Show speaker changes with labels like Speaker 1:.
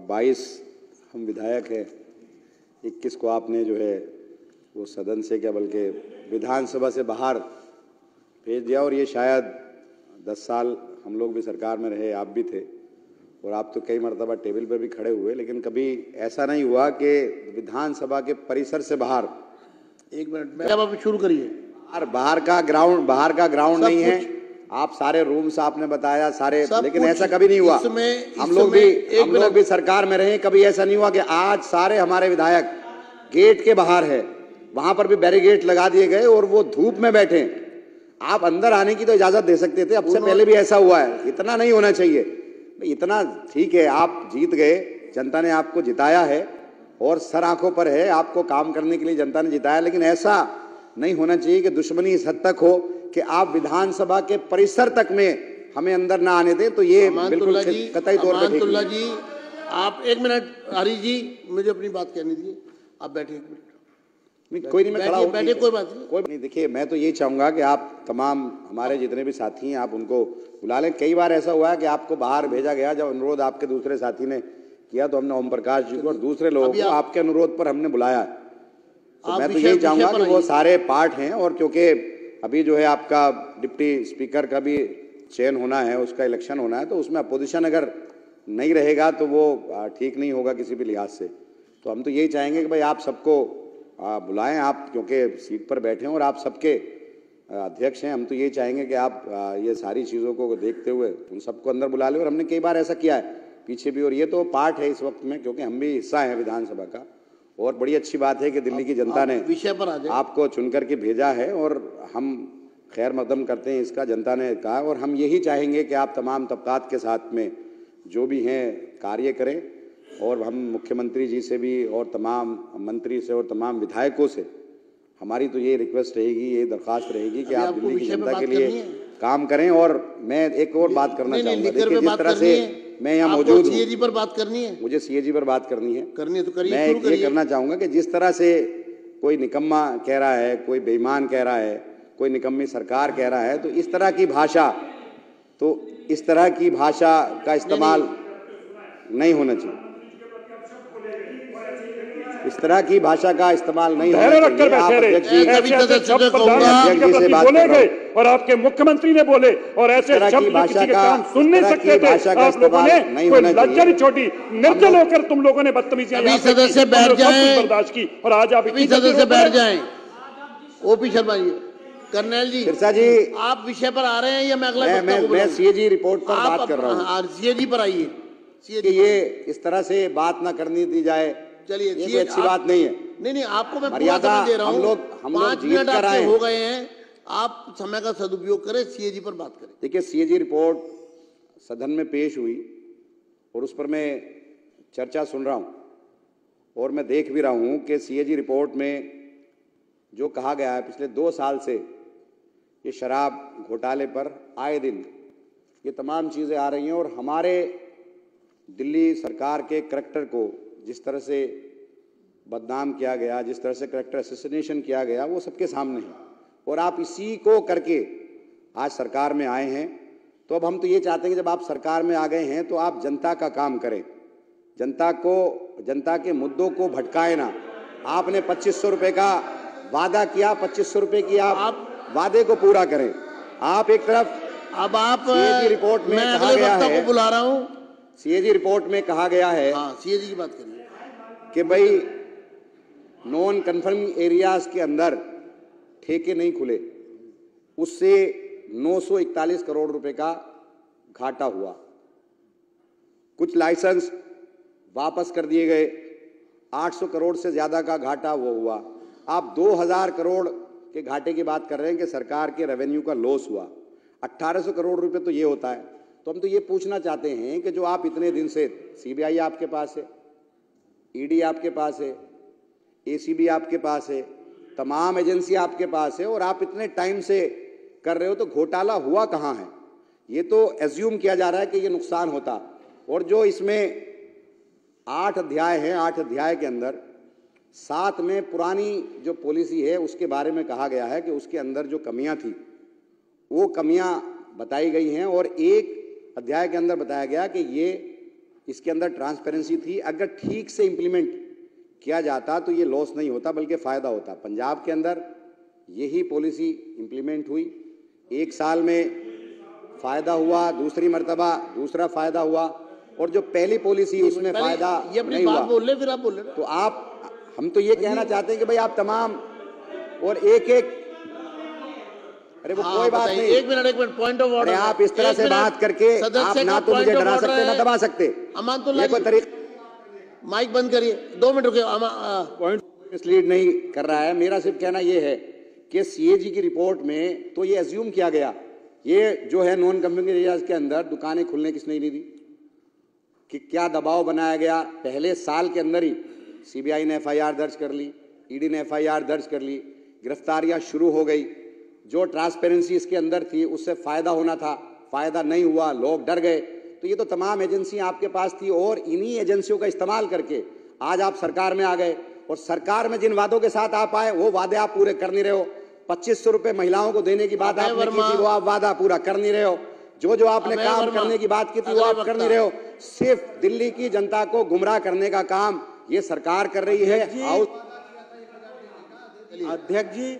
Speaker 1: 22 हम विधायक हैं, 21 को आपने जो है वो सदन से क्या बल्कि विधानसभा से बाहर भेज दिया। और ये शायद 10 साल हम लोग भी सरकार में रहे, आप भी थे और आप तो कई मरतबा टेबल पर भी खड़े हुए, लेकिन कभी ऐसा नहीं हुआ कि विधानसभा के परिसर से बाहर।
Speaker 2: एक मिनट में अब आप शुरू करिए।
Speaker 1: बाहर का ग्राउंड नहीं है, आप सारे रूम्स आपने बताया सारे, लेकिन ऐसा कभी नहीं हुआ। हम लोग भी सरकार में रहे, कभी ऐसा नहीं हुआ कि आज सारे हमारे विधायक गेट के बाहर है, वहां पर भी बैरिकेड लगा दिए गए और वो धूप में बैठे। आप अंदर आने की तो इजाजत दे सकते थे, अब से पहले भी ऐसा हुआ है। इतना नहीं होना चाहिए, इतना ठीक है, आप जीत गए, जनता ने आपको जिताया है और सर आंखों पर है, आपको काम करने के लिए जनता ने जिताया, लेकिन ऐसा नहीं होना चाहिए कि दुश्मनी इस हद तक हो कि आप विधानसभा के परिसर तक में हमें अंदर ना आने दें। तो ये बिल्कुल कतई तौर पर ठीक नहीं।
Speaker 2: जी आप एक मिनट, हरी जी मुझे अपनी बात कहनी थी, आप बैठिए एक मिनट।
Speaker 1: कोई नहीं, मैं खड़ा हूं,
Speaker 2: बैठिए, कोई बात नहीं।
Speaker 1: कोई नहीं। देखिए, मैं तो ये चाहूंगा कि आप तमाम हमारे जितने भी साथी हैं आप उनको बुला लें। कई बार ऐसा हुआ है कि आपको बाहर भेजा गया, जब अनुरोध आपके दूसरे साथी ने किया तो हमने ओम प्रकाश जी को और दूसरे लोगों को आपके अनुरोध पर हमने बुलाया। तो मैं तो यही चाहूंगा कि वो सारे पार्ट हैं, और क्योंकि अभी जो है आपका डिप्टी स्पीकर का भी चयन होना है, उसका इलेक्शन होना है, तो उसमें अपोजिशन अगर नहीं रहेगा तो वो ठीक नहीं होगा किसी भी लिहाज से। तो हम तो यही चाहेंगे कि भाई आप सबको बुलाएं, आप क्योंकि सीट पर बैठे हैं और आप सबके अध्यक्ष हैं। हम तो यही चाहेंगे कि आप ये सारी चीज़ों को देखते हुए उन सबको अंदर बुला लें, और हमने कई बार ऐसा किया है पीछे भी, और ये तो पार्ट है इस वक्त में, क्योंकि हम भी हिस्सा हैं विधानसभा का। और बड़ी अच्छी बात है कि दिल्ली की जनता ने
Speaker 2: विषय पर
Speaker 1: आपको चुन करके भेजा है, और हम खैर मकदम करते हैं इसका, जनता ने कहा। और हम यही चाहेंगे कि आप तमाम तबकात के साथ में जो भी हैं कार्य करें, और हम मुख्यमंत्री जी से भी और तमाम मंत्री से और तमाम विधायकों से हमारी तो ये रिक्वेस्ट रहेगी, ये दरख्वास्त रहेगी कि आप दिल्ली की जनता के लिए काम करें। और मैं एक और बात करना चाहूँगा, देखिए जिस तरह से मैं यहाँ मौजूद हूँ,
Speaker 2: सीएजी पर बात करनी है,
Speaker 1: मुझे सीएजी पर बात करनी है
Speaker 2: तो करिए।
Speaker 1: मैं ये करना चाहूँगा कि जिस तरह से कोई निकम्मा कह रहा है, कोई बेईमान कह रहा है, कोई निकम्मी सरकार कह रहा है, तो इस तरह की भाषा का इस्तेमाल नहीं होना चाहिए। इस तरह की भाषा का इस्तेमाल नहीं होना चाहिए।
Speaker 3: और आपके मुख्यमंत्री ने बोले और ऐसे शब्द किसी के कान सुन नहीं सकते थे। आप लोगों ने कोई लज्जा नहीं छोड़ी, निर्जल होकर तुम लोगों ने बदतमीजियां
Speaker 2: सदस्य बैठ जाएं,
Speaker 3: बर्दाश्त की, और आज आप
Speaker 2: सदस्य बैठ जाएं। ओपी शर्मा जी, कर्नल जी,
Speaker 1: सिरसा जी,
Speaker 2: आप विषय पर आ रहे हैं या मैं अगला?
Speaker 1: मैं सीएजी रिपोर्ट पर बात कर रहा हूँ।
Speaker 2: सीएजी पर आइए।
Speaker 1: ये इस तरह से बात ना करनी दी जाए,
Speaker 2: चलिए,
Speaker 1: ये अच्छी बात नहीं है।
Speaker 2: नहीं, आपको मैं
Speaker 1: मर्यादा
Speaker 2: दे रहा हूँ।
Speaker 1: हम लोग
Speaker 2: 5 मिनट आपके हो गए हैं, आप समय का सदुपयोग करें, सीएजी पर बात करें।
Speaker 1: देखिए, सीएजी रिपोर्ट सदन में पेश हुई और उस पर मैं चर्चा सुन रहा हूँ, और मैं देख भी रहा हूँ कि सीएजी रिपोर्ट में जो कहा गया है, पिछले 2 साल से ये शराब घोटाले पर आए दिन ये तमाम चीज़ें आ रही हैं, और हमारे दिल्ली सरकार के करैक्टर को जिस तरह से बदनाम किया गया, जिस तरह से करैक्टर असैसिनेशन किया गया, वो सबके सामने है। और आप इसी को करके आज सरकार में आए हैं। तो अब हम तो ये चाहते हैं कि जब आप सरकार में आ गए हैं तो आप जनता का काम करें, जनता के मुद्दों को भटकाए ना। आपने 2500 रुपये का वादा किया, 2500 रुपये की आप वादे को पूरा करें। आप एक तरफ,
Speaker 2: अब आप
Speaker 1: सीएजी रिपोर्ट में कहा गया है,
Speaker 2: बुला रहा हूं,
Speaker 1: सीएजी रिपोर्ट में कहा गया है,
Speaker 2: सीएजी की बात करिए,
Speaker 1: कि भाई नॉन कन्फर्मिंग एरियाज के अंदर ठेके नहीं खुले, उससे 941 करोड़ रुपए का घाटा हुआ। कुछ लाइसेंस वापस कर दिए गए, 800 करोड़ से ज्यादा का घाटा वो हुआ। आप 2000 करोड़ के घाटे की बात कर रहे हैं कि सरकार के रेवेन्यू का लॉस हुआ। 1800 करोड़ रुपए तो ये होता है। तो हम तो ये पूछना चाहते हैं कि जो आप इतने दिन से, सीबीआई आपके पास है, ईडी आपके पास है, एसीबी आपके पास है, तमाम एजेंसी आपके पास है, और आप इतने टाइम से कर रहे हो, तो घोटाला हुआ कहाँ है? ये तो एज्यूम किया जा रहा है कि ये नुकसान होता। और जो इसमें 8 अध्याय हैं, 8 अध्याय के अंदर 7 में पुरानी जो पॉलिसी है उसके बारे में कहा गया है कि उसके अंदर जो कमियां थी वो कमियां बताई गई हैं, और एक अध्याय के अंदर बताया गया कि इसके अंदर ट्रांसपेरेंसी थी। अगर ठीक से इंप्लीमेंट किया जाता तो ये लॉस नहीं होता बल्कि फायदा होता। पंजाब के अंदर यही पॉलिसी इंप्लीमेंट हुई, 1 साल में फायदा हुआ, दूसरी मर्तबा दूसरा फायदा हुआ, और जो पहली पॉलिसी उसमें फायदा नहीं हुआ।
Speaker 2: बोल ले, फिर आप बोल रहे।
Speaker 1: तो हम तो ये कहना चाहते हैं कि भाई आप तमाम और एक अरे वो कोई बात नहीं,
Speaker 2: एक मिनट पॉइंट ऑफ ऑर्डर।
Speaker 1: आप इस तरह से बात करके आप ना तो मुझे डरा सकते ना दबा सकते।
Speaker 2: अमानतुल्लाह
Speaker 1: कोई तरीका।
Speaker 2: माइक बंद करिए, 2 मिनट रुकिए।
Speaker 1: पॉइंट मिसलीड नहीं कर रहा है, मेरा सिर्फ कहना यह है कि सीएजी की रिपोर्ट में तो ये अज्यूम किया गया, ये जो है नॉन कंफर्मिंग एरियाज के अंदर दुकानें खुलने किसने नहीं दी, कि क्या दबाव बनाया गया। पहले साल के अंदर ही सीबीआई ने एफआईआर दर्ज कर ली, ईडी ने एफआईआर दर्ज कर ली, गिरफ्तारियां शुरू हो गई। जो ट्रांसपेरेंसी इसके अंदर थी उससे फायदा होना था, फायदा नहीं हुआ, लोग डर गए। तो ये तो तमाम एजेंसियां आपके पास थी और इन्हीं एजेंसियों का इस्तेमाल करके आज आप सरकार में आ गए, और सरकार में जिन वादों के साथ आप आए वो वादे आप पूरे कर नहीं रहे हो। 2500 रुपए महिलाओं को देने की बात आपने की थी, वो आप वादा पूरा कर नहीं रहे हो। जो आपने काम करने की बात की थी वो आप कर नहीं रहे हो। सिर्फ दिल्ली की जनता को गुमराह करने का काम ये सरकार कर रही है।
Speaker 4: अध्यक्ष जी